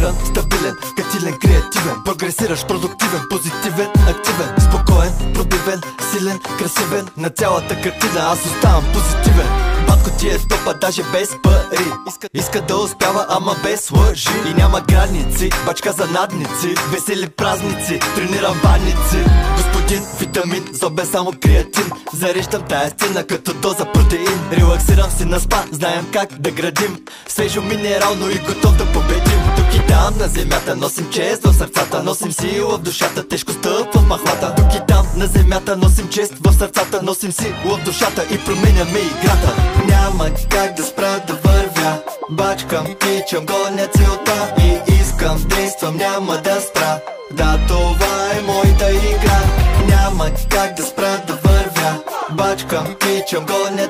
Балансиран, стабилен, катилен, креативен, прогресиращ, продуктивен, позитивен, активен, спокоен, пробивен, силен, красивен. На цялата картина аз оставам позитивен. Батко ти е топа, даже без пари. Иска да успява, ама без лъжи. И няма граници, бачка за надници, весели празници, тренирам баници. Господин витамин, зобе само креатин. Зарещам тая сцена като доза протеин. Релаксирам си на спа, знаем как да градим. Свежо минерално и готов да победим. Тук и там на земята носим чест в сърцата, носим сила в душата, тежко стъпва в махлата. Тук и там на земята носим чест в сърцата, носим сила в душата и променяме играта. Няма как да спра да вървя, бачкам, тичам, гоня целта и искам, действам, няма да спра. Да, това е моята игра. Няма как да спра да вървя, бачкам, тичам, гоня